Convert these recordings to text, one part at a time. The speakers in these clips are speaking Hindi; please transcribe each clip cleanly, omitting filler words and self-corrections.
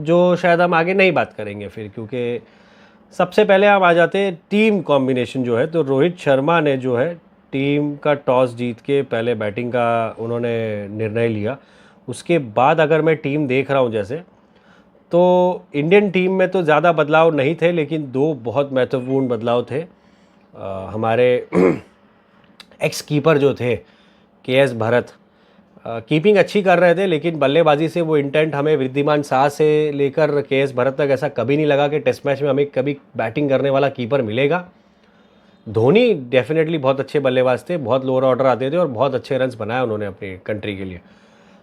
जो शायद हम आगे नहीं बात करेंगे फिर, क्योंकि सबसे पहले हम आ जाते हैं टीम कॉम्बिनेशन जो है। तो रोहित शर्मा ने जो है टीम का टॉस जीत के पहले बैटिंग का उन्होंने निर्णय लिया। उसके बाद अगर मैं टीम देख रहा हूँ जैसे, तो इंडियन टीम में तो ज़्यादा बदलाव नहीं थे, लेकिन दो बहुत महत्वपूर्ण बदलाव थे। हमारे एक्स कीपर जो थे के एस भरत, कीपिंग अच्छी कर रहे थे, लेकिन बल्लेबाजी से वो इंटेंट हमें वृद्धिमान शाह से लेकर के एस भरत तक ऐसा कभी नहीं लगा कि टेस्ट मैच में हमें कभी बैटिंग करने वाला कीपर मिलेगा। धोनी डेफिनेटली बहुत अच्छे बल्लेबाज थे, बहुत लोअर ऑर्डर आते थे और बहुत अच्छे रन्स बनाए उन्होंने अपनी कंट्री के लिए।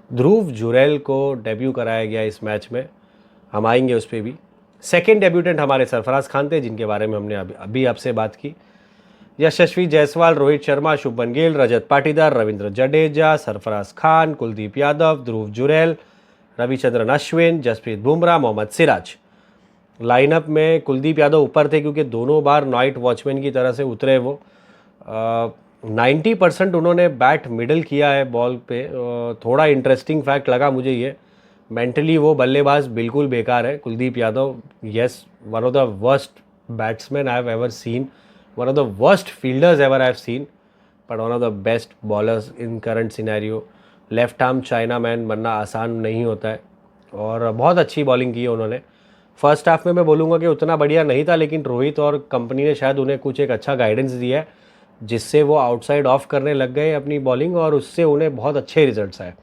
ध्रुव जुरैल को डेब्यू कराया गया इस मैच में, हम आएंगे उस पर भी। सेकेंड डेब्यूटेंट हमारे सरफराज खान थे, जिनके बारे में हमने अभी आपसे बात की। यशस्वी जायसवाल, रोहित शर्मा, शुभमन गिल, रजत पाटीदार, रविंद्र जडेजा, सरफराज खान, कुलदीप यादव, ध्रुव जुरैल, रविचंद्रन अश्विन, जसप्रीत बुमराह, मोहम्मद सिराज। लाइनअप में कुलदीप यादव ऊपर थे क्योंकि दोनों बार नाइट वॉचमैन की तरह से उतरे वो। 90% उन्होंने बैट मिडल किया है बॉल पे। थोड़ा इंटरेस्टिंग फैक्ट लगा मुझे ये, मेंटली वो बल्लेबाज बिल्कुल बेकार है Kuldeep Yadav. Yes, one of the worst batsman I have ever seen, one of the worst fielders ever I have seen, but one of the best bowlers in current scenario. Left arm China man बनना आसान नहीं होता है, और बहुत अच्छी बॉलिंग की है उन्होंने। फर्स्ट हाफ में मैं बोलूँगा कि उतना बढ़िया नहीं था, लेकिन रोहित और कंपनी ने शायद उन्हें कुछ एक अच्छा गाइडेंस दिया है, जिससे वो आउटसाइड ऑफ करने लग गए अपनी बॉलिंग, और उससे उन्हें बहुत अच्छे रिजल्ट्स आए।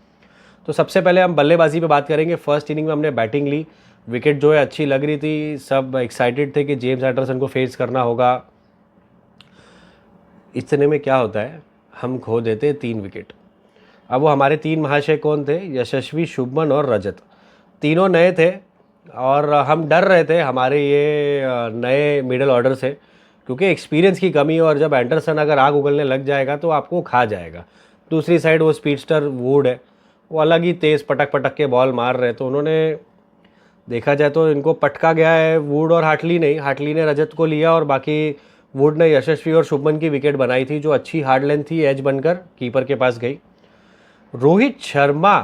तो सबसे पहले हम बल्लेबाजी पे बात करेंगे। फर्स्ट इनिंग में हमने बैटिंग ली, विकेट जो है अच्छी लग रही थी, सब एक्साइटेड थे कि जेम्स एंडरसन को फेस करना होगा। इतने में क्या होता है, हम खो देते 3 विकेट। अब वो हमारे 3 महाशय कौन थे, यशस्वी, शुभमन और रजत। तीनों नए थे और हम डर रहे थे हमारे ये नए मिडल ऑर्डर से, क्योंकि एक्सपीरियंस की कमी है, और जब एंडरसन अगर आग उगलने लग जाएगा तो आपको खा जाएगा। दूसरी साइड वो स्पीडस्टर वुड है, वो अलग ही तेज़ पटक पटक के बॉल मार रहे हैं। तो उन्होंने देखा जाए तो इनको पटका गया है वुड और हाटली नहीं, हाटली ने रजत को लिया और बाकी वुड ने यशस्वी और शुभमन की विकेट बनाई थी, जो अच्छी हार्ड लेंथ थी, एज बनकर कीपर के पास गई। रोहित शर्मा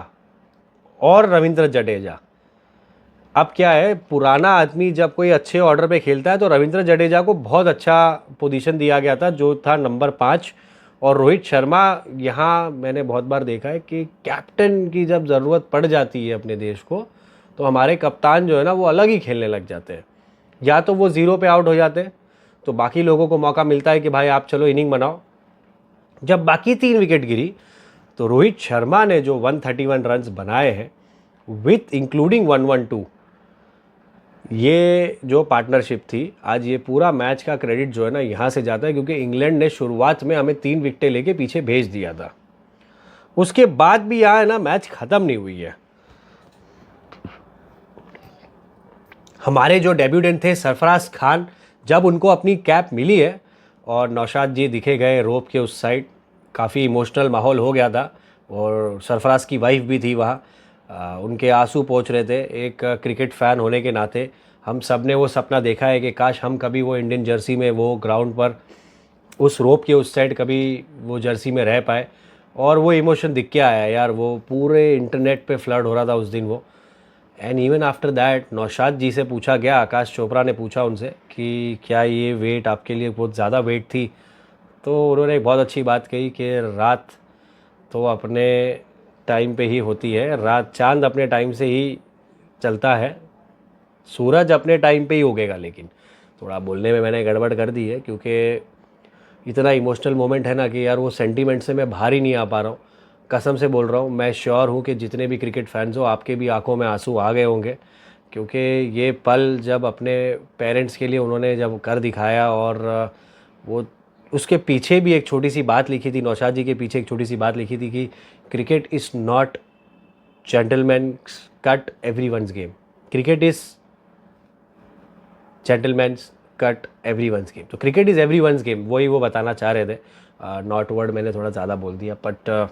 और रविंद्र जडेजा, अब क्या है, पुराना आदमी जब कोई अच्छे ऑर्डर पे खेलता है तो रविंद्र जडेजा को बहुत अच्छा पोजीशन दिया गया था, जो था नंबर 5। और रोहित शर्मा, यहाँ मैंने बहुत बार देखा है कि कैप्टन की जब ज़रूरत पड़ जाती है अपने देश को, तो हमारे कप्तान जो है ना वो अलग ही खेलने लग जाते हैं। या तो वो 0 पे आउट हो जाते हैं, तो बाकी लोगों को मौका मिलता है कि भाई आप चलो इनिंग बनाओ। जब बाकी 3 विकेट गिरी, तो रोहित शर्मा ने जो 131 रन्स बनाए हैं विथ इंक्लूडिंग 112, ये जो पार्टनरशिप थी, आज ये पूरा मैच का क्रेडिट जो है ना यहाँ से जाता है, क्योंकि इंग्लैंड ने शुरुआत में हमें 3 विकेटें लेके पीछे भेज दिया था। उसके बाद भी यहाँ है ना मैच ख़त्म नहीं हुई है। हमारे जो डेब्यूटेंट थे सरफराज खान, जब उनको अपनी कैप मिली है और नौशाद जी दिखे गए रोप के उस साइड, काफ़ी इमोशनल माहौल हो गया था, और सरफराज की वाइफ भी थी वहाँ। उनके आंसू पहुँच रहे थे। एक क्रिकेट फ़ैन होने के नाते हम सब ने वो सपना देखा है कि काश हम कभी वो इंडियन जर्सी में, वो ग्राउंड पर, उस रोप के उस साइड कभी वो जर्सी में रह पाए। और वो इमोशन दिख के आया यार, वो पूरे इंटरनेट पे फ्लड हो रहा था उस दिन वो। And even after that Naushad ji से पूछा गया, आकाश चोपड़ा ने पूछा उनसे कि क्या ये वेट आपके लिए बहुत ज़्यादा वेट थी, तो उन्होंने एक बहुत अच्छी बात कही कि रात तो अपने टाइम पे ही होती है, रात चांद अपने टाइम से ही चलता है, सूरज अपने टाइम पे ही उगेगा। लेकिन थोड़ा बोलने में मैंने गड़बड़ कर दी है, क्योंकि इतना इमोशनल मोमेंट है ना कि यार वो सेंटीमेंट से मैं बाहर ही नहीं आ पा रहा हूँ। कसम से बोल रहा हूँ, मैं श्योर हूँ कि जितने भी क्रिकेट फैंस हो, आपके भी आंखों में आंसू आ गए होंगे, क्योंकि ये पल जब अपने पेरेंट्स के लिए उन्होंने जब कर दिखाया, और वो उसके पीछे भी एक छोटी सी बात लिखी थी, नौशाद जी के पीछे एक छोटी सी बात लिखी थी कि cricket is not gentleman's cut everyone's game, cricket is gentleman's cut everyone's game. तो क्रिकेट इज़ एवरीवन्स गेम, वही वो बताना चाह रहे थे। नॉट वर्ड मैंने थोड़ा ज़्यादा बोल दिया, बट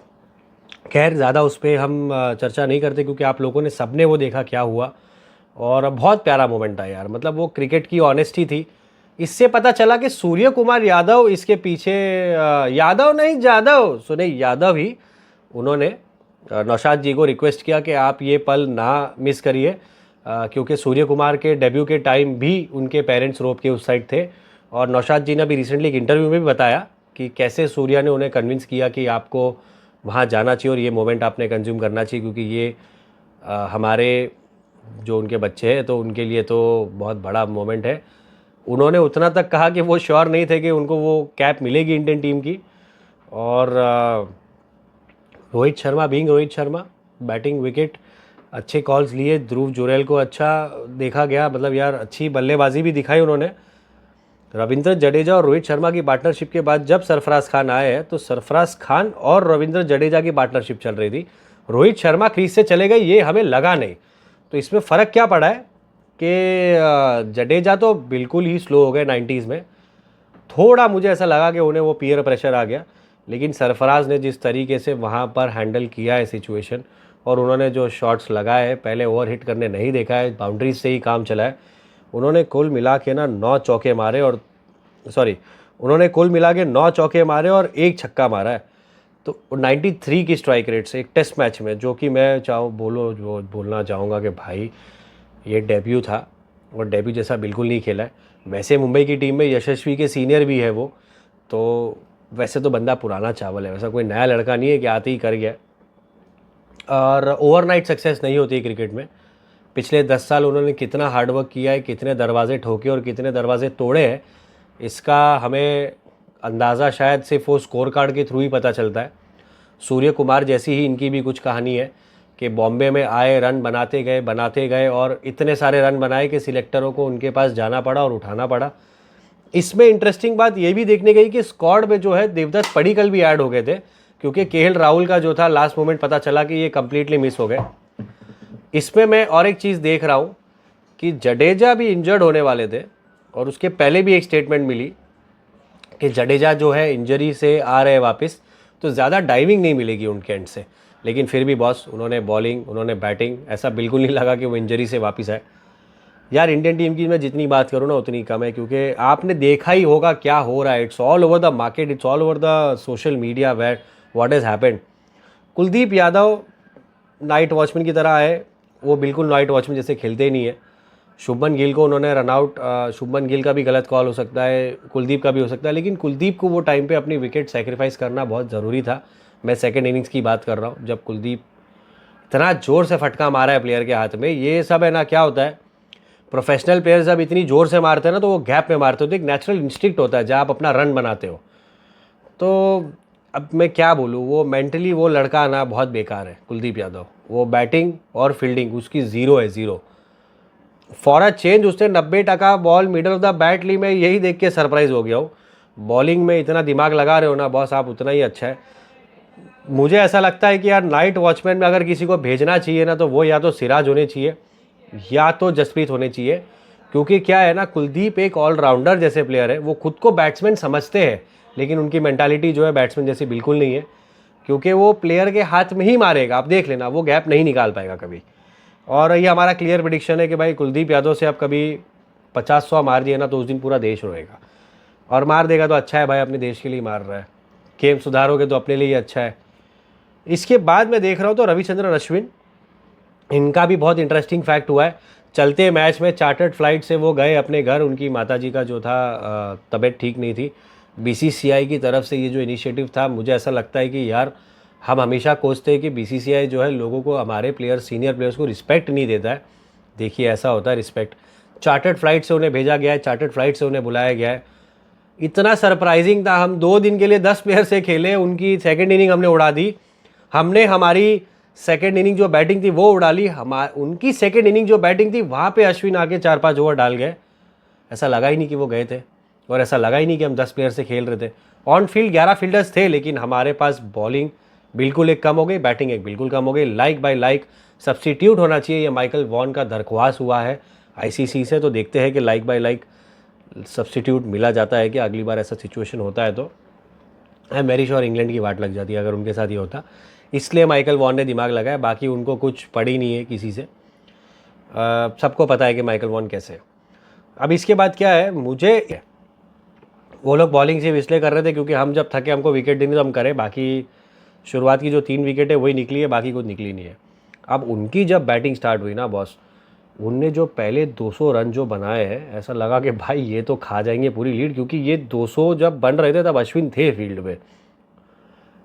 खैर ज़्यादा उस पर हम चर्चा नहीं करते, क्योंकि आप लोगों ने सबने वो देखा क्या हुआ। और बहुत प्यारा मोमेंट था यार, मतलब वो क्रिकेट की ऑनेस्टी थी। इससे पता चला कि सूर्य कुमार यादव इसके पीछे, यादव नहीं जादव, सुने यादव ही, उन्होंने नौशाद जी को रिक्वेस्ट किया कि आप ये पल ना मिस करिए। क्योंकि सूर्य कुमार के डेब्यू के टाइम भी उनके पेरेंट्स रोप के उस साइड थे। और नौशाद जी ने अभी रिसेंटली एक इंटरव्यू में भी बताया कि कैसे सूर्या ने उन्हें कन्विंस किया कि आपको वहाँ जाना चाहिए और ये मोमेंट आपने कंज्यूम करना चाहिए, क्योंकि ये हमारे जो उनके बच्चे हैं तो उनके लिए तो बहुत बड़ा मोमेंट है। उन्होंने उतना तक कहा कि वो श्योर नहीं थे कि उनको वो कैप मिलेगी इंडियन टीम की। और Rohit Sharma being Rohit Sharma, batting wicket, अच्छे कॉल्स लिए, ध्रुव जुरैल को अच्छा देखा गया, मतलब यार अच्छी बल्लेबाजी भी दिखाई उन्होंने। रविंद्र जडेजा और रोहित शर्मा की पार्टनरशिप के बाद जब सरफराज खान आए हैं तो सरफराज खान और रविंद्र जडेजा की पार्टनरशिप चल रही थी। रोहित शर्मा क्रीज से चले गए ये हमें लगा नहीं। तो इसमें फ़र्क क्या पड़ा है कि जडेजा तो बिल्कुल ही स्लो हो गए 90s में, थोड़ा मुझे ऐसा लगा कि उन्हें वो पीयर प्रेशर आ गया। लेकिन सरफराज ने जिस तरीके से वहाँ पर हैंडल किया है सिचुएशन, और उन्होंने जो शॉट्स लगाए हैं, पहले ओवर हिट करने नहीं देखा है, बाउंड्रीज से ही काम चला है। उन्होंने कुल मिला के ना 9 चौके मारे और उन्होंने कुल मिला के 9 चौके मारे और 1 छक्का मारा है। तो 93 की स्ट्राइक रेट से एक टेस्ट मैच में, जो कि मैं बोलना चाहूँगा कि भाई ये डेब्यू था और डेब्यू जैसा बिल्कुल नहीं खेला है। वैसे मुंबई की टीम में यशस्वी के सीनियर भी है वो, तो वैसे तो बंदा पुराना चावल है, वैसा कोई नया लड़का नहीं है कि आते ही कर गया। और ओवरनाइट सक्सेस नहीं होती क्रिकेट में। पिछले 10 साल उन्होंने कितना हार्डवर्क किया है, कितने दरवाजे ठोके और कितने दरवाजे तोड़े हैं, इसका हमें अंदाज़ा शायद सिर्फ वो स्कोर कार्ड के थ्रू ही पता चलता है। सूर्य कुमार जैसी ही इनकी भी कुछ कहानी है कि बॉम्बे में आए, रन बनाते गए और इतने सारे रन बनाए कि सिलेक्टरों को उनके पास जाना पड़ा और उठाना पड़ा। इसमें इंटरेस्टिंग बात ये भी देखने गई कि स्क्वाड में जो है देवदत्त पडिक्कल भी ऐड हो गए थे, क्योंकि केएल राहुल का जो था लास्ट मोमेंट पता चला कि ये कंप्लीटली मिस हो गए। इसमें मैं और एक चीज़ देख रहा हूँ कि जडेजा भी इंजर्ड होने वाले थे, और उसके पहले भी एक स्टेटमेंट मिली कि जडेजा जो है इंजरी से आ रहे वापस, तो ज़्यादा डाइविंग नहीं मिलेगी उनके एंड से। लेकिन फिर भी बॉस, उन्होंने बॉलिंग, उन्होंने बैटिंग, ऐसा बिल्कुल नहीं लगा कि वो इंजरी से वापस आए। यार इंडियन टीम की मैं जितनी बात करूँ ना उतनी कम है, क्योंकि आपने देखा ही होगा क्या हो रहा है। It's all over the market, it's all over the social media where what has happened. Kuldeep Yadav night watchman की तरह आए, वो बिल्कुल नाइट वॉचमैन जैसे खेलते ही नहीं है। शुभमन गिल को उन्होंने रन आउट, शुभमन गिल का भी गलत कॉल हो सकता है, कुलदीप का भी हो सकता है, लेकिन कुलदीप को वो टाइम पे अपनी विकेट सेक्रीफाइस करना बहुत ज़रूरी था। मैं सेकंड इनिंग्स की बात कर रहा हूँ, जब कुलदीप इतना ज़ोर से फटका मारा है प्लेयर के हाथ में। ये सब है ना, क्या होता है, प्रोफेशनल प्लेयर्स जब इतनी ज़ोर से मारते हैं ना तो वो गैप में मारते हो, तो एक नेचुरल इंस्टिंक्ट होता है जब आप अपना रन बनाते हो। तो अब मैं क्या बोलूँ, वो मेंटली वो लड़का ना बहुत बेकार है कुलदीप यादव। वो बैटिंग और फील्डिंग उसकी ज़ीरो है, ज़ीरो। फॉर अ चेंज उसने 90% ball middle of the bat ली। मैं यही देख के सरप्राइज़ हो गया हूँ। बॉलिंग में इतना दिमाग लगा रहे हो ना बॉस आप, उतना ही अच्छा है। मुझे ऐसा लगता है कि यार नाइट वॉचमैन में अगर किसी को भेजना चाहिए ना, तो वो या तो सिराज होने चाहिए या तो जसप्रीत होने चाहिए। क्योंकि क्या है ना, कुलदीप एक ऑलराउंडर जैसे प्लेयर है, वो खुद को बैट्समैन समझते हैं, लेकिन उनकी मेंटालिटी जो है बैट्समैन जैसी बिल्कुल नहीं है। क्योंकि वो प्लेयर के हाथ में ही मारेगा, आप देख लेना, वो गैप नहीं निकाल पाएगा कभी। और ये हमारा क्लियर प्रेडिक्शन है कि भाई कुलदीप यादव से आप कभी 50-100 मार दिए ना तो उस दिन पूरा देश रोएगा। और मार देगा तो अच्छा है भाई, अपने देश के लिए मार रहा है। गेम सुधारोगे तो अपने लिए अच्छा है। इसके बाद मैं देख रहा हूँ तो रविचंद्रन अश्विन, इनका भी बहुत इंटरेस्टिंग फैक्ट हुआ है। चलते मैच में चार्टर्ड फ्लाइट से वो गए अपने घर, उनकी माताजी का जो था तबीयत ठीक नहीं थी। बीसीसीआई की तरफ से ये जो इनिशिएटिव था, मुझे ऐसा लगता है कि यार हम हमेशा कोसते हैं कि बीसीसीआई जो है लोगों को, हमारे प्लेयर्स, सीनियर प्लेयर्स को रिस्पेक्ट नहीं देता है। देखिए ऐसा होता है रिस्पेक्ट। चार्टर्ड फ्लाइट से उन्हें भेजा गया है, चार्टर्ड फ्लाइट से उन्हें बुलाया गया है। इतना सरप्राइजिंग था, हम 2 दिन के लिए 10 प्लेयर से खेले, उनकी सेकेंड इनिंग हमने उड़ा दी। हमने हमारी सेकेंड इनिंग जो बैटिंग थी वो उड़ा ली, उनकी सेकेंड इनिंग जो बैटिंग थी वहाँ पे अश्विन आके 4-5 ओवर डाल गए। ऐसा लगा ही नहीं कि वो गए थे, और ऐसा लगा ही नहीं कि हम 10 प्लेयर से खेल रहे थे। ऑन फील्ड 11 फील्डर्स थे, लेकिन हमारे पास बॉलिंग बिल्कुल एक कम हो गई, बैटिंग एक बिल्कुल कम हो गई। लाइक बाय लाइक सब्स्टिट्यूट होना चाहिए, ये माइकल वॉन का दरख्वास्त हुआ है आईसीसी से। तो देखते हैं कि लाइक बाय लाइक सब्स्टिट्यूट मिला जाता है कि अगली बार ऐसा सिचुएशन होता है तो I am very sure England की वाट लग जाती है अगर उनके साथ ये होता। इसलिए माइकल वॉन ने दिमाग लगाया, बाकी उनको कुछ पड़ी नहीं है किसी से। सबको पता है कि माइकल वॉन कैसे है। अब इसके बाद क्या है, मुझे वो लोग बॉलिंग सिर्फ इसलिए कर रहे थे क्योंकि हम जब थके हमको विकेट देनी तो हम करें। बाकी शुरुआत की जो 3 विकेट है वही निकली है, बाकी कुछ निकली नहीं है। अब उनकी जब बैटिंग स्टार्ट हुई ना बॉस, उनने जो पहले 200 रन जो बनाए हैं, ऐसा लगा कि भाई ये तो खा जाएंगे पूरी लीड, क्योंकि ये 200 जब बन रहे थे तब अश्विन थे फील्ड पे।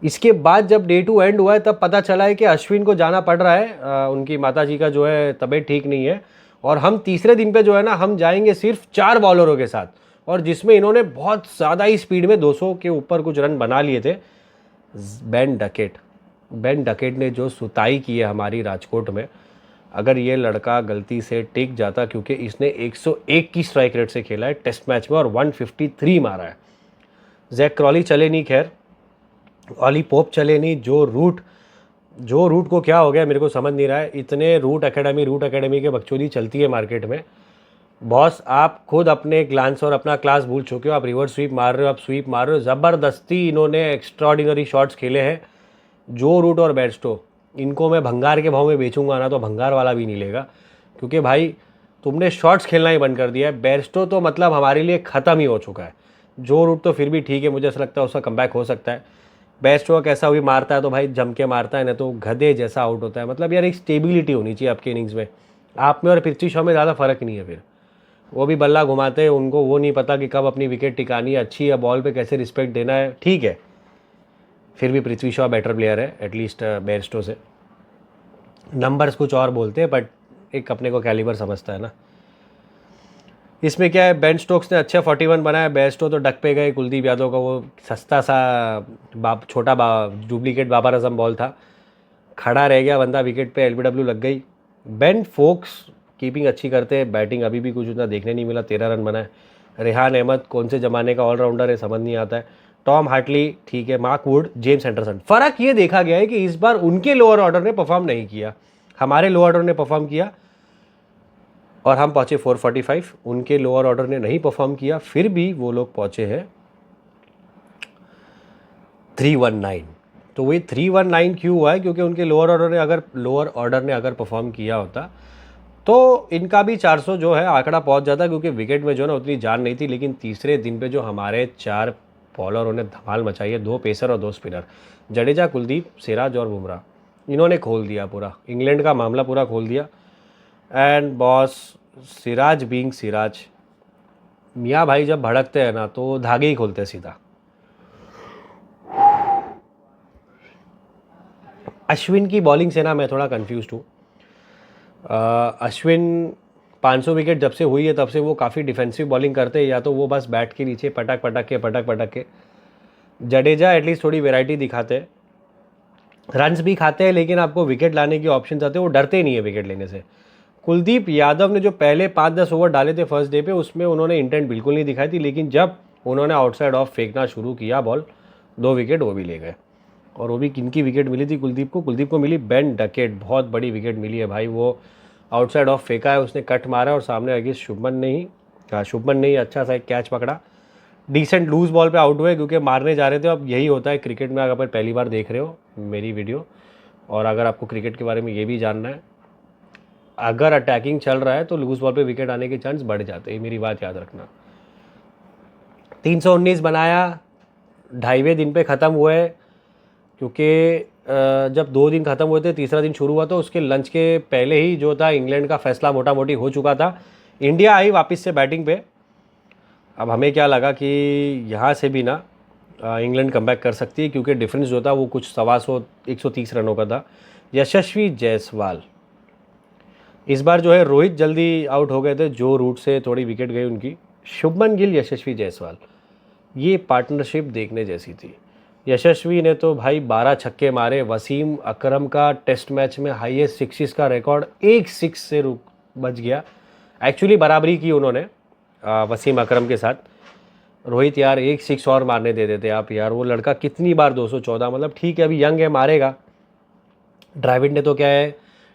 इसके बाद जब डे टू एंड हुआ है तब पता चला है कि अश्विन को जाना पड़ रहा है, उनकी माता जी का जो है तबीयत ठीक नहीं है, और हम तीसरे दिन पे जो है ना हम जाएंगे सिर्फ 4 बॉलरों के साथ, और जिसमें इन्होंने बहुत ज़्यादा ही स्पीड में 200 के ऊपर कुछ रन बना लिए थे। बेन डकेट ने जो सुताई की है हमारी राजकोट में, अगर ये लड़का गलती से टिक जाता, क्योंकि इसने 101 की स्ट्राइक रेट से खेला है टेस्ट मैच में और 153 मारा है। जैक क्रॉली चले नहीं, खैर ऑली पोप चले नहीं। जो रूट को क्या हो गया मेरे को समझ नहीं रहा है। इतने रूट एकेडमी के बकचोदी चलती है मार्केट में। बॉस आप खुद अपने ग्लांस और अपना क्लास भूल चुके हो। आप रिवर्स स्वीप मार रहे हो, आप स्वीप मार रहे हो। ज़बरदस्ती इन्होंने एक्स्ट्राऑर्डिनरी शॉट्स खेले हैं। जो रूट और बेयरस्टो, इनको मैं भंगार के भाव में बेचूंगा ना तो भंगार वाला भी नहीं लेगा, क्योंकि भाई तुमने शॉट्स खेलना ही बंद कर दिया है। बेयरस्टो तो मतलब हमारे लिए ख़त्म ही हो चुका है। जो रूट तो फिर भी ठीक है, मुझे ऐसा लगता है उसका कमबैक हो सकता है। बेयरस्टो कैसा भी मारता है तो भाई जम के मारता है, ना तो गधे जैसा आउट होता है। मतलब यार एक स्टेबिलिटी होनी चाहिए आपके इनिंग्स में। आप में और पृथ्वी शॉ में ज़्यादा फ़र्क नहीं है। फिर वो भी बल्ला घुमाते हैं, उनको वो नहीं पता कि कब अपनी विकेट टिकानी है, अच्छी है बॉल पे कैसे रिस्पेक्ट देना है। ठीक है, फिर भी पृथ्वी शॉ बेटर प्लेयर है एटलीस्ट बेयरस्टो से। नंबर्स कुछ और बोलते हैं बट एक अपने को कैलिबर समझता है ना। इसमें क्या है, बेन स्टोक्स ने अच्छा 41 बनाया, बेयरस्टो तो डक पे गए। कुलदीप यादव का वो सस्ता सा छोटा डुप्लीकेट बाबर आजम बॉल था, खड़ा रह गया बंदा विकेट पे, एलबीडब्ल्यू लग गई। बेन फोक्स कीपिंग अच्छी करते हैं, बैटिंग अभी भी कुछ उतना देखने नहीं मिला। 13 रन बनाए। रेहान अहमद कौन से ज़माने का ऑलराउंडर है समझ नहीं आता है। टॉम हार्टली ठीक है, मार्क वुड, जेम्स एंडरसन। फ़र्क ये देखा गया है कि इस बार उनके लोअर ऑर्डर ने परफॉर्म नहीं किया, हमारे लोअर ऑर्डर ने परफॉर्म किया और हम पहुँचे 445। उनके लोअर ऑर्डर ने नहीं परफॉर्म किया, फिर भी वो लोग पहुँचे हैं 319। तो वही 319 क्यों हुआ है, क्योंकि उनके लोअर ऑर्डर ने अगर परफॉर्म किया होता तो इनका भी 400 जो है आंकड़ा पहुंच जाता, क्योंकि विकेट में जो ना उतनी जान नहीं थी। लेकिन तीसरे दिन पे जो हमारे 4 बॉलरों ने धमाल मचाई है, 2 पेसर और 2 स्पिनर, जडेजा, कुलदीप, सिराज और बुमराह, इन्होंने खोल दिया पूरा इंग्लैंड का मामला, पूरा खोल दिया। And boss Siraj being Siraj, मियाँ भाई जब भड़कते हैं ना तो धागे ही खोलते हैं सीधा। अश्विन की बॉलिंग से ना मैं थोड़ा कंफ्यूज हूँ। अश्विन 500 विकेट जब से हुई है तब से वो काफ़ी डिफेंसिव बॉलिंग करते हैं, या तो वो बस बैट के नीचे पटक पटक के। जडेजा एटलीस्ट थोड़ी वैरायटी दिखाते हैं, रन्स भी खाते हैं, लेकिन आपको विकेट लाने की ऑप्शन आते हैं, वो डरते नहीं है विकेट लेने से। कुलदीप यादव ने जो पहले 5-10 ओवर डाले थे फर्स्ट डे पे, उसमें उन्होंने इंटेंट बिल्कुल नहीं दिखाई थी, लेकिन जब उन्होंने आउटसाइड ऑफ फेंकना शुरू किया बॉल, 2 विकेट वो भी ले गए। और वो भी किनकी विकेट मिली थी कुलदीप को मिली बेन डकेट, बहुत बड़ी विकेट मिली है भाई। वो आउटसाइड ऑफ फेंका है उसने, कट मारा और सामने अगेंस्ट शुभमन ने ही अच्छा सा एक कैच पकड़ा। डिसेंट लूज बॉल पे आउट हुए, क्योंकि मारने जा रहे थे। अब यही होता है क्रिकेट में, अगर पहली बार देख रहे हो मेरी वीडियो और अगर आपको क्रिकेट के बारे में ये भी जानना है, अगर अटैकिंग चल रहा है तो लूज बॉल पे विकेट आने के चांस बढ़ जाते हैं, मेरी बात याद रखना। 319 बनाया, 2.5वें दिन पे ख़त्म हुए, क्योंकि जब 2 दिन ख़त्म हुए थे, तीसरा दिन शुरू हुआ तो उसके लंच के पहले ही जो था इंग्लैंड का फैसला मोटा मोटी हो चुका था। इंडिया आई वापस से बैटिंग पे। अब हमें क्या लगा कि यहाँ से भी ना इंग्लैंड कमबैक कर सकती है, क्योंकि डिफरेंस जो था वो कुछ 130 रनों का था। यशस्वी जायसवाल, इस बार जो है रोहित जल्दी आउट हो गए थे, जो रूट से थोड़ी विकेट गई उनकी। शुभमन गिल, यशस्वी जायसवाल, ये पार्टनरशिप देखने जैसी थी। यशस्वी ने तो भाई 12 छक्के मारे। वसीम अकरम का टेस्ट मैच में हाईएस्ट 6 का रिकॉर्ड 1 6 से बच गया। एक्चुअली बराबरी की उन्होंने वसीम अकरम के साथ। रोहित यार 1 6 और मारने दे देते आप यार, वो लड़का कितनी बार 214, मतलब ठीक है अभी यंग है, मारेगा। ड्राविड ने तो क्या है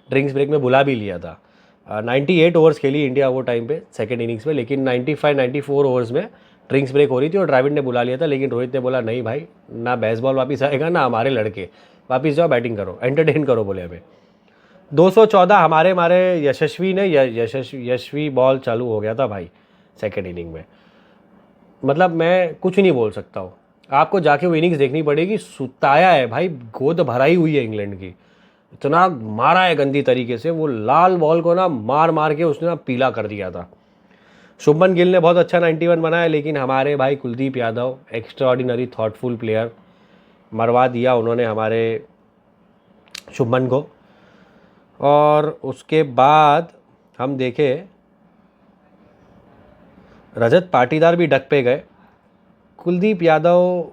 ड्रिंक्स ब्रेक में बुला भी लिया था। 98 ओवर्स खेली इंडिया वो टाइम पे सेकेंड इनिंग्स में, लेकिन 94 ओवर्स में ड्रिंक्स ब्रेक हो रही थी और ड्राविड ने बुला लिया था। लेकिन रोहित ने बोला नहीं भाई, ना बेसबॉल वापस आएगा ना हमारे लड़के, वापस जाओ बैटिंग करो, एंटरटेन करो, बोले हमें। 214 हमारे मारे यशस्वी ने, यशस्वी बॉल चालू हो गया था भाई सेकेंड इनिंग में। मतलब मैं कुछ नहीं बोल सकता हूँ, आपको जाके वो इनिंग्स देखनी पड़ेगी। सुताया है भाई, गोद भराई हुई है इंग्लैंड की। इतना मारा है गंदी तरीके से, वो लाल बॉल को ना मार मार के उसने ना पीला कर दिया था। शुभमन गिल ने बहुत अच्छा 91 बनाया, लेकिन हमारे भाई Kuldeep Yadav extra ordinary thoughtful player, मरवा दिया उन्होंने हमारे शुभमन को। और उसके बाद हम देखें रजत पाटीदार भी डक पे गए। कुलदीप यादव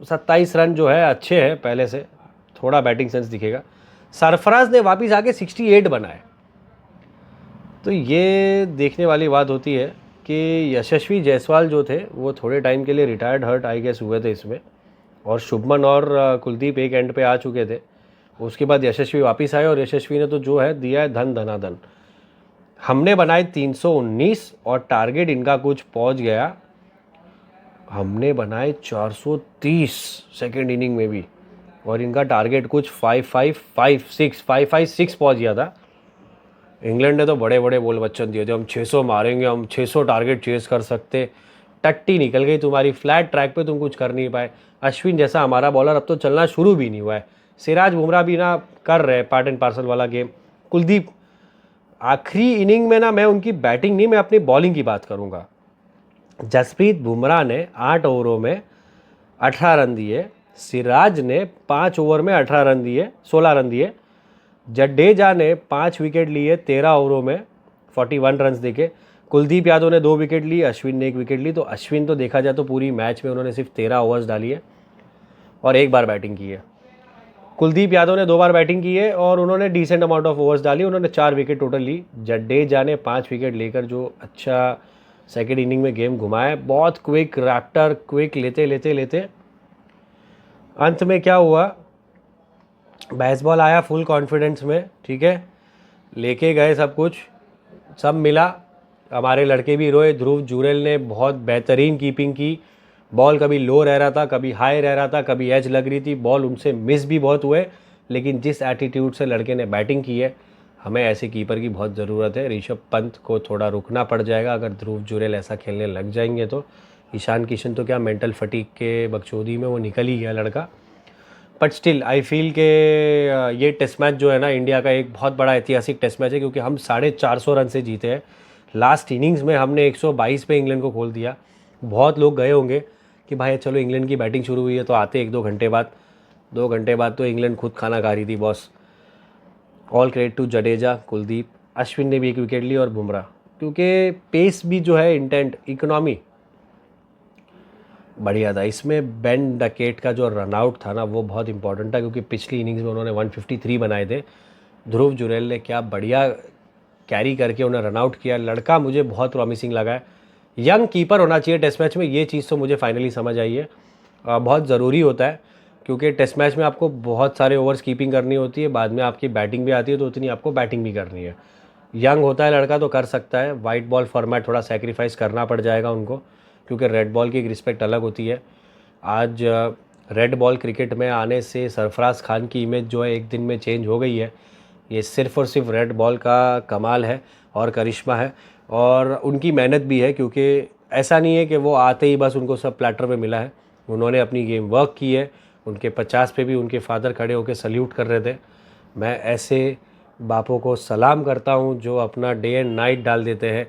27 रन जो है अच्छे हैं, पहले से थोड़ा बैटिंग सेंस दिखेगा। सरफराज ने वापस आके 68 बनाए, तो ये देखने वाली बात होती है कि यशस्वी जायसवाल जो थे वो थोड़े टाइम के लिए रिटायर्ड हर्ट आई गेस हुए थे इसमें, और शुभमन और कुलदीप एक एंड पे आ चुके थे। उसके बाद यशस्वी वापस आए और यशस्वी ने तो जो है दिया है धन धनाधन। हमने बनाए 319 और टारगेट इनका कुछ पहुंच गया, हमने बनाए 430 सेकेंड इनिंग में भी, और इनका टारगेट कुछ 556 पहुंच गया था। इंग्लैंड ने तो बड़े बड़े बोल वचन दिए थे, हम 600 मारेंगे, हम 600 टारगेट चेस कर सकते। टट्टी निकल गई तुम्हारी, फ्लैट ट्रैक पे तुम कुछ कर नहीं पाए। अश्विन जैसा हमारा बॉलर अब तो चलना शुरू भी नहीं हुआ है। सिराज बुमराह भी ना कर रहे पार्ट एंड पार्सल वाला गेम। कुलदीप आखिरी इनिंग में ना, मैं उनकी बैटिंग नहीं, मैं अपनी बॉलिंग की बात करूंगा। जसप्रीत बुमराह ने 8 ओवरों में 18 रन दिए, सिराज ने 5 ओवर में 18 रन दिए, 16 रन दिए। जडेजा ने 5 विकेट लिए 13 ओवरों में 41 रन देके। कुलदीप यादव ने 2 विकेट ली, अश्विन ने 1 विकेट ली। तो अश्विन तो देखा जाए तो पूरी मैच में उन्होंने सिर्फ 13 ओवर्स डाली है और 1 बार बैटिंग की है। कुलदीप यादव ने 2 बार बैटिंग की है और उन्होंने डिसेंट अमाउंट ऑफ ओवर्स डाली, उन्होंने 4 विकेट टोटल ली। जडेजा ने 5 विकेट लेकर जो अच्छा सेकेंड इनिंग में गेम घुमाया, बहुत क्विक रैप्टर, क्विक लेते लेते लेते अंत में क्या हुआ, बेसबॉल आया फुल कॉन्फिडेंस में, ठीक है, लेके गए सब कुछ, सब मिला। हमारे लड़के भी रोए, ध्रुव जुरेल ने बहुत बेहतरीन कीपिंग की, बॉल कभी लो रह रहा था, कभी हाई रह रहा था, कभी एज लग रही थी, बॉल उनसे मिस भी बहुत हुए, लेकिन जिस एटीट्यूड से लड़के ने बैटिंग की है, हमें ऐसे कीपर की बहुत ज़रूरत है। ऋषभ पंत को थोड़ा रुकना पड़ जाएगा अगर ध्रुव जुरेल ऐसा खेलने लग जाएंगे तो। ईशान किशन तो क्या मेंटल फटीक के बकचोदी में वो निकल ही गया लड़का। बट स्टिल आई फील के ये टेस्ट मैच जो है ना, इंडिया का एक बहुत बड़ा ऐतिहासिक टेस्ट मैच है, क्योंकि हम 450 रन से जीते हैं। लास्ट इनिंग्स में हमने 122 पे इंग्लैंड को खोल दिया। बहुत लोग गए होंगे कि भाई चलो इंग्लैंड की बैटिंग शुरू हुई है तो आते 1-2 घंटे बाद, 2 घंटे बाद तो इंग्लैंड खुद खाना खा रही थी boss. All credit to Jadeja, Kuldeep, Ashwin ने भी 1 विकेट ली और बुमराह, क्योंकि पेस भी जो है, इंटेंट, इकोनॉमी बढ़िया था। इसमें बेन डकेट का जो रनआउट था ना, वो बहुत इंपॉर्टेंट था, क्योंकि पिछली इनिंग्स में उन्होंने 153 बनाए थे। ध्रुव जुरेल ने क्या बढ़िया कैरी करके उन्हें रनआउट किया। लड़का मुझे बहुत प्रॉमिसिंग लगा है। यंग कीपर होना चाहिए टेस्ट मैच में, ये चीज़ तो मुझे फाइनली समझ आई है। बहुत ज़रूरी होता है, क्योंकि टेस्ट मैच में आपको बहुत सारे ओवर्स कीपिंग करनी होती है, बाद में आपकी बैटिंग भी आती है, तो उतनी आपको बैटिंग भी करनी है। यंग होता है लड़का तो कर सकता है। वाइट बॉल फॉर्मेट थोड़ा सेक्रीफाइस करना पड़ जाएगा उनको, क्योंकि रेड बॉल की एक रिस्पेक्ट अलग होती है। आज रेड बॉल क्रिकेट में आने से सरफराज खान की इमेज जो है एक दिन में चेंज हो गई है। ये सिर्फ़ और सिर्फ रेड बॉल का कमाल है और करिश्मा है, और उनकी मेहनत भी है, क्योंकि ऐसा नहीं है कि वो आते ही बस उनको सब प्लेटर पे मिला है। उन्होंने अपनी गेम वर्क की है। उनके 50 पे भी उनके फादर खड़े होकर सल्यूट कर रहे थे। मैं ऐसे बापों को सलाम करता हूँ जो अपना डे एंड नाइट डाल देते हैं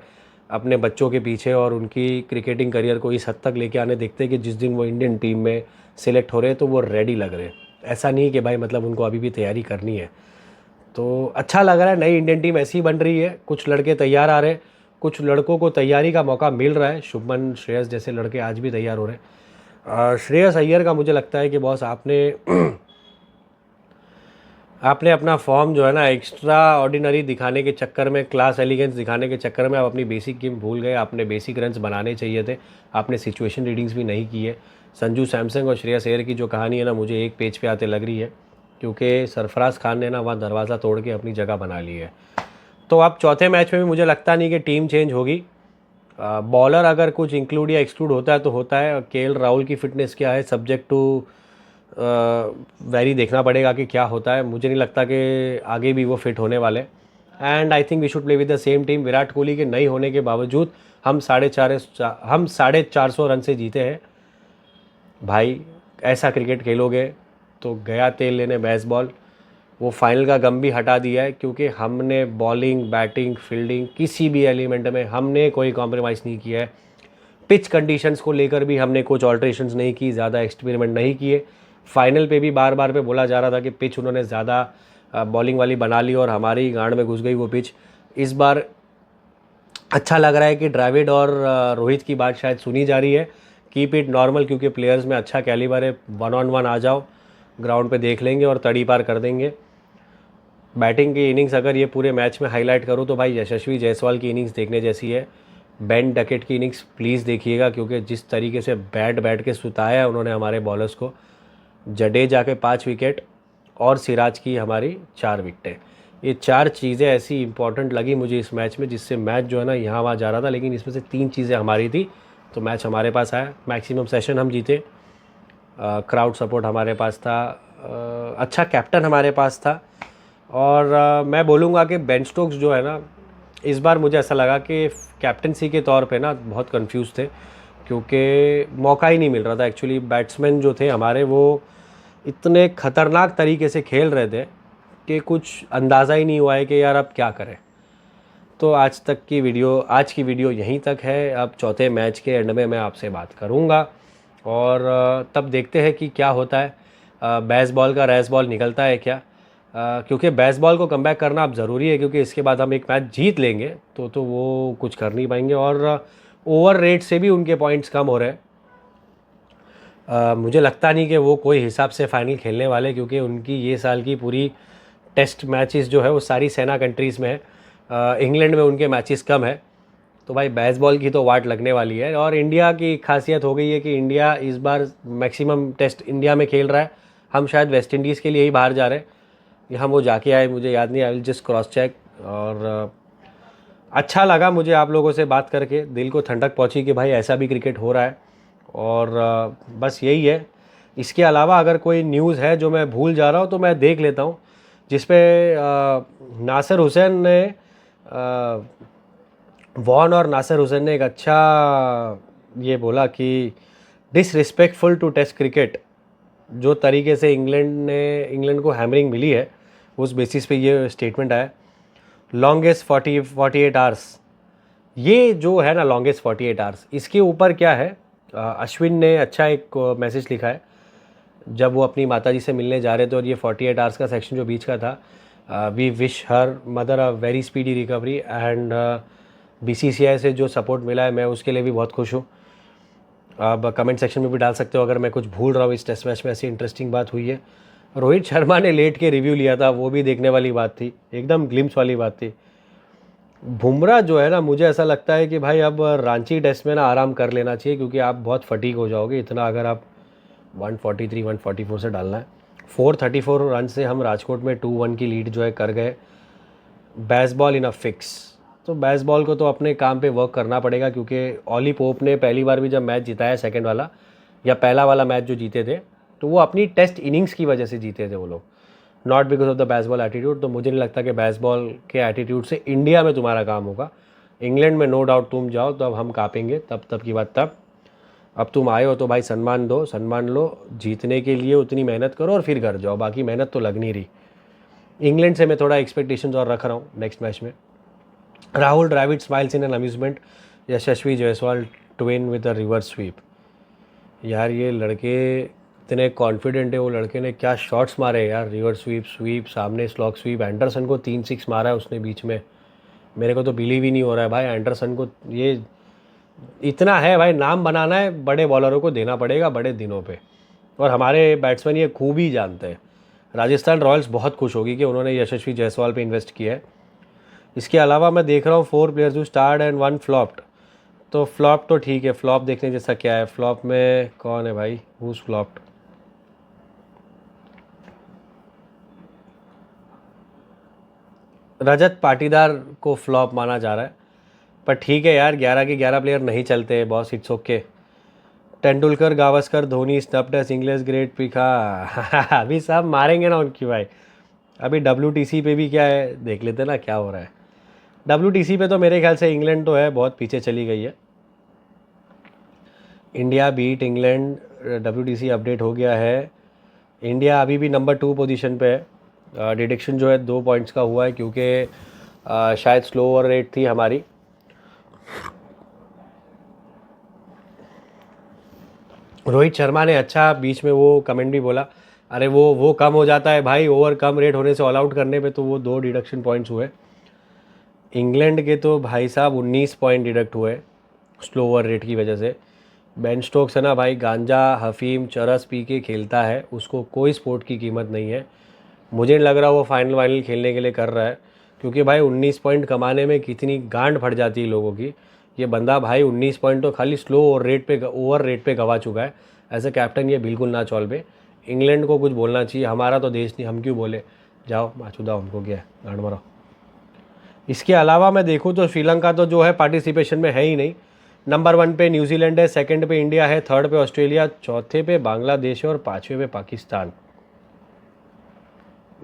अपने बच्चों के पीछे, और उनकी क्रिकेटिंग करियर को इस हद तक लेके आने देखते हैं कि जिस दिन वो इंडियन टीम में सिलेक्ट हो रहे हैं तो वो रेडी लग रहे हैं। ऐसा नहीं कि भाई मतलब उनको अभी भी तैयारी करनी है। तो अच्छा लग रहा है, नई इंडियन टीम ऐसी बन रही है, कुछ लड़के तैयार आ रहे हैं, कुछ लड़कों को तैयारी का मौका मिल रहा है। शुभमन, श्रेयस जैसे लड़के आज भी तैयार हो रहे हैं। श्रेयस अय्यर का मुझे लगता है कि बॉस आपने अपना फॉर्म जो है ना एक्स्ट्रा ऑर्डिनरी दिखाने के चक्कर में, क्लास एलिगेंस दिखाने के चक्कर में आप अपनी बेसिक गेम भूल गए। आपने बेसिक रन्स बनाने चाहिए थे, आपने सिचुएशन रीडिंग्स भी नहीं की है। संजू सैमसंग और श्रेयस अय्यर की जो कहानी है ना, मुझे एक पेज पे आते लग रही है, क्योंकि सरफराज खान ने ना वहाँ दरवाज़ा तोड़ के अपनी जगह बना ली है। तो अब चौथे मैच में भी मुझे लगता नहीं कि टीम चेंज होगी। बॉलर अगर कुछ इंक्लूड या एक्सक्लूड होता है तो होता है। केएल राहुल की फ़िटनेस क्या है, सब्जेक्ट टू वेरी देखना पड़ेगा कि क्या होता है। मुझे नहीं लगता कि आगे भी वो फिट होने वाले। And I think we should play with the same team. Virat Kohli के नहीं होने के बावजूद हम 450 रन से जीते हैं। भाई ऐसा क्रिकेट खेलोगे तो गया तेल लेने बेसबॉल। वो फाइनल का गम भी हटा दिया है, क्योंकि हमने बॉलिंग, बैटिंग, फील्डिंग किसी भी एलिमेंट में हमने कोई कॉम्प्रोमाइज़ नहीं किया है। पिच कंडीशंस को लेकर भी हमने कुछ ऑल्ट्रेशंस नहीं की, ज़्यादा एक्सपेरिमेंट नहीं किए। फाइनल पे भी बार बार पे बोला जा रहा था कि पिच उन्होंने ज़्यादा बॉलिंग वाली बना ली और हमारी गांड में घुस गई वो पिच। इस बार अच्छा लग रहा है कि द्रविड़ और रोहित की बात शायद सुनी जा रही है, कीप इट नॉर्मल, क्योंकि प्लेयर्स में अच्छा कैलिबर है, 1-on-1 आ जाओ, ग्राउंड पे देख लेंगे और तड़ी पार कर देंगे। बैटिंग की इनिंग्स अगर ये पूरे मैच में हाईलाइट करूँ तो भाई यशस्वी जायसवाल की इनिंग्स देखने जैसी है। बेन डकेट की इनिंग्स प्लीज़ देखिएगा, क्योंकि जिस तरीके से बैट के सुताया है उन्होंने हमारे बॉलर्स को। जडेजा के 5 विकेट और सिराज की हमारी 4 विकेटें, ये 4 चीज़ें ऐसी इंपॉर्टेंट लगी मुझे इस मैच में, जिससे मैच जो है ना यहाँ वहाँ जा रहा था, लेकिन इसमें से 3 चीज़ें हमारी थी, तो मैच हमारे पास आया। मैक्सिमम सेशन हम जीते, क्राउड सपोर्ट हमारे पास था, अच्छा कैप्टन हमारे पास था। और मैं बोलूँगा कि बेन स्टोक्स जो है ना, इस बार मुझे ऐसा लगा कि कैप्टनसी के तौर पे ना बहुत कंफ्यूज थे, क्योंकि मौका ही नहीं मिल रहा था। एक्चुअली बैट्समैन जो थे हमारे वो इतने ख़तरनाक तरीके से खेल रहे थे कि कुछ अंदाज़ा ही नहीं हुआ है कि यार अब क्या करें। तो आज की वीडियो यहीं तक है। अब चौथे मैच के एंड में मैं आपसे बात करूँगा और तब देखते हैं कि क्या होता है। बेसबॉल का रेसबॉल निकलता है क्या, क्योंकि बेसबॉल को कमबैक करना अब ज़रूरी है, क्योंकि इसके बाद हम एक मैच जीत लेंगे तो वो कुछ कर नहीं पाएंगे। और ओवर रेट से भी उनके पॉइंट्स कम हो रहे हैं। मुझे लगता नहीं कि वो कोई हिसाब से फाइनल खेलने वाले, क्योंकि उनकी ये साल की पूरी टेस्ट मैचेस जो है वो सारी सेना कंट्रीज़ में है। इंग्लैंड में उनके मैचेस कम है, तो भाई बेसबॉल की तो वाट लगने वाली है। और इंडिया की खासियत हो गई है कि इंडिया इस बार मैक्सिमम टेस्ट इंडिया में खेल रहा है। हम शायद वेस्ट इंडीज़ के लिए ही बाहर जा रहे हैं, यहाँ वो जाके आए, मुझे याद नहीं, I will just cross check. और अच्छा लगा मुझे आप लोगों से बात करके, दिल को ठंडक पहुँची कि भाई ऐसा भी क्रिकेट हो रहा है। और बस यही है। इसके अलावा अगर कोई न्यूज़ है जो मैं भूल जा रहा हूँ तो मैं देख लेता हूँ, जिस पे नासिर हुसैन ने वॉन और नासिर हुसैन ने एक अच्छा ये बोला कि डिसरिस्पेक्टफुल टू टेस्ट क्रिकेट, जो तरीके से इंग्लैंड को हैमरिंग मिली है, उस बेसिस पे ये स्टेटमेंट आया। लॉन्गेस्ट 48 आवर्स, ये जो है ना लॉन्गेस्ट 48 आवर्स, इसके ऊपर क्या है, अश्विन ने अच्छा एक मैसेज लिखा है जब वो अपनी माताजी से मिलने जा रहे थे, और ये 48 आवर्स का सेक्शन जो बीच का था, we wish her mother a very speedy recovery and BCCI से जो सपोर्ट मिला है मैं उसके लिए भी बहुत खुश हूँ। आप कमेंट सेक्शन में भी डाल सकते हो अगर मैं कुछ भूल रहा हूँ। इस टेस्ट मैच में ऐसी इंटरेस्टिंग बात हुई है। रोहित शर्मा ने लेट के रिव्यू लिया था, वो भी देखने वाली बात थी, एकदम ग्लिम्स वाली बात थी। बुमराह जो है ना, मुझे ऐसा लगता है कि भाई अब रांची टेस्ट में ना आराम कर लेना चाहिए, क्योंकि आप बहुत फटीक हो जाओगे इतना, अगर आप 143 144 से डालना है। 434 रन से हम राजकोट में 2-1 की लीड जो है कर गए। बेसबॉल इन अ फिक्स, तो बेसबॉल को तो अपने काम पे वर्क करना पड़ेगा, क्योंकि ऑली पोप ने पहली बार भी जब मैच जिताया, सेकंड वाला या पहला वाला मैच जो जीते थे, तो वो अपनी टेस्ट इनिंग्स की वजह से जीते थे वो लोग, not because of the baseball attitude. तो मुझे नहीं लगता कि बेसबॉल के एटीट्यूड से इंडिया में तुम्हारा काम होगा। इंग्लैंड में नो डाउट तुम जाओ तो अब हम कापेंगे, तब की बात तब। अब तुम आए हो तो भाई सम्मान दो, सम्मान लो, जीतने के लिए उतनी मेहनत करो और फिर घर जाओ, बाकी मेहनत तो लग नहीं रही। इंग्लैंड से मैं थोड़ा एक्सपेक्टेशंस और रख रहा हूँ नेक्स्ट मैच में। Rahul Dravid smiles in an amusement, Yashasvi Jaiswal twin with a reverse sweep. यार ये लड़के इतने कॉन्फिडेंट है, वो लड़के ने क्या शॉट्स मारे यार, रिवर्स स्वीप सामने स्लॉग स्वीप। एंडरसन को 3-6 मारा है उसने बीच में, मेरे को तो बिलीव ही नहीं हो रहा है भाई एंडरसन को। ये इतना है भाई, नाम बनाना है बड़े बॉलरों को देना पड़ेगा बड़े दिनों पे, और हमारे बैट्समैन ये खूब ही जानते हैं। राजस्थान रॉयल्स बहुत खुश होगी कि उन्होंने यशस्वी जायसवाल पे इन्वेस्ट किया है। इसके अलावा मैं देख रहा हूँ 4 प्लेयर्स हु स्टार्ड एंड 1 फ्लॉप्ड। तो फ्लॉप तो ठीक है, फ्लॉप देखने जैसा क्या है, फ्लॉप में कौन है भाई, हुज फ्लॉप्ड? रजत पाटीदार को फ्लॉप माना जा रहा है, पर ठीक है यार, 11 के 11 प्लेयर नहीं चलते boss, it's okay. Tendulkar, Gavaskar, Dhoni, snubbed as English great पिखा। अभी सब मारेंगे ना उनकी भाई। अभी WTC पे भी क्या है देख लेते हैं ना क्या हो रहा है। WTC पे तो मेरे ख्याल से इंग्लैंड तो है बहुत पीछे चली गई है। India beat England, WTC update हो गया है। इंडिया अभी भी नंबर 2 पोजीशन पे है, डिडक्शन जो है 2 पॉइंट्स का हुआ है क्योंकि शायद स्लो ओवर रेट थी हमारी। रोहित शर्मा ने अच्छा बीच में वो कमेंट भी बोला, अरे वो कम हो जाता है भाई, ओवर कम रेट होने से ऑल आउट करने पे, तो वो 2 डिडक्शन पॉइंट्स हुए। इंग्लैंड के तो भाई साहब 19 पॉइंट डिडक्ट हुए स्लो ओवर रेट की वजह से। बेन स्टोक्स है ना भाई, गांजा हफीम चरस पी के खेलता है, उसको कोई स्पोर्ट की कीमत नहीं है। मुझे नहीं लग रहा वो फाइनल वाइनल खेलने के लिए कर रहा है, क्योंकि भाई 19 पॉइंट कमाने में कितनी गांड फट जाती है लोगों की। ये बंदा भाई 19 पॉइंट तो खाली स्लो ओवर रेट पे गवा चुका है। एज ए कैप्टन ये बिल्कुल ना चौल पे। इंग्लैंड को कुछ बोलना चाहिए, हमारा तो देश नहीं, हम क्यों बोले। जाओ माचुदा, उनको क्या है, गांड मारो। इसके अलावा मैं देखूँ तो श्रीलंका तो जो है पार्टिसिपेशन में है ही नहीं। नंबर 1 पे न्यूजीलैंड है, सेकंड पे इंडिया है, थर्ड पे ऑस्ट्रेलिया, चौथे पे बांग्लादेश है और पाँचवें पे पाकिस्तान।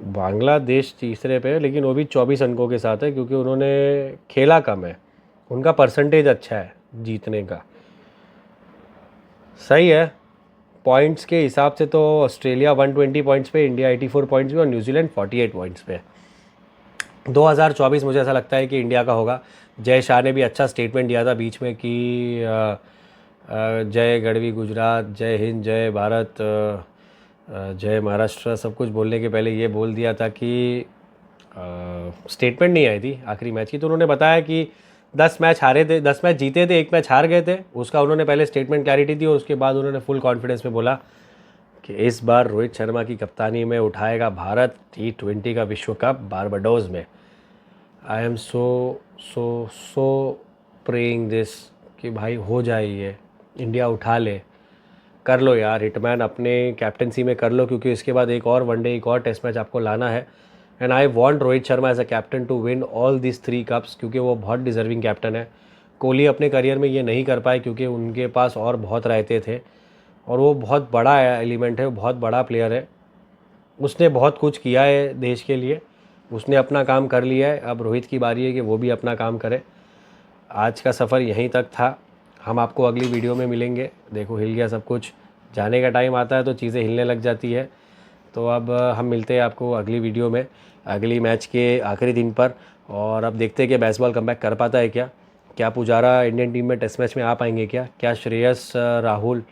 बांग्लादेश तीसरे पे है, लेकिन वो भी 24 अंकों के साथ है क्योंकि उन्होंने खेला कम है। उनका परसेंटेज अच्छा है जीतने का। सही है, पॉइंट्स के हिसाब से तो ऑस्ट्रेलिया 120 पॉइंट्स पे, इंडिया 84 पॉइंट्स पे और न्यूजीलैंड 48 पॉइंट्स पे। 2024 मुझे ऐसा लगता है कि इंडिया का होगा। जय शाह ने भी अच्छा स्टेटमेंट दिया था बीच में कि जय गढ़वी गुजरात, जय हिंद, जय भारत, जय महाराष्ट्र, सब कुछ बोलने के पहले ये बोल दिया था कि स्टेटमेंट नहीं आई थी आखिरी मैच की, तो उन्होंने बताया कि 10 मैच हारे थे, 10 मैच जीते थे, 1 मैच हार गए थे। उसका उन्होंने पहले स्टेटमेंट क्लैरिटी दी और उसके बाद उन्होंने फुल कॉन्फिडेंस में बोला कि इस बार रोहित शर्मा की कप्तानी में उठाएगा भारत T20 का विश्व कप बारबाडोस में। I am so praying this कि भाई हो जाए, ये इंडिया उठा ले। कर लो यार हिटमैन, अपने कैप्टनसी में कर लो, क्योंकि इसके बाद एक और वनडे, एक और टेस्ट मैच आपको लाना है। And I want Rohit Sharma as a captain to win all this 3 cups, क्योंकि वो बहुत डिजर्विंग कैप्टन है। कोहली अपने करियर में ये नहीं कर पाए क्योंकि उनके पास और बहुत रायते थे, और वो बहुत बड़ा एलिमेंट है, वो बहुत बड़ा प्लेयर है। उसने बहुत कुछ किया है देश के लिए, उसने अपना काम कर लिया है। अब रोहित की बारी है कि वो भी अपना काम करे। आज का सफ़र यहीं तक था, हम आपको अगली वीडियो में मिलेंगे। देखो हिल गया सब कुछ, जाने का टाइम आता है तो चीज़ें हिलने लग जाती है। तो अब हम मिलते हैं आपको अगली वीडियो में, अगली मैच के आखिरी दिन पर। और अब देखते हैं कि बेसबॉल कमबैक कर पाता है क्या, क्या पुजारा इंडियन टीम में टेस्ट मैच में आ पाएंगे, क्या श्रेयस राहुल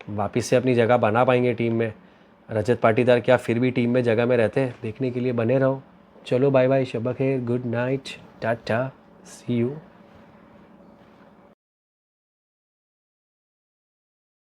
वापस से अपनी जगह बना पाएंगे टीम में, रजत पाटीदार क्या फिर भी टीम में जगह में रहते हैं। देखने के लिए बने रहो। चलो बाय बाय, शब्बा खैर, good night, tata, see you.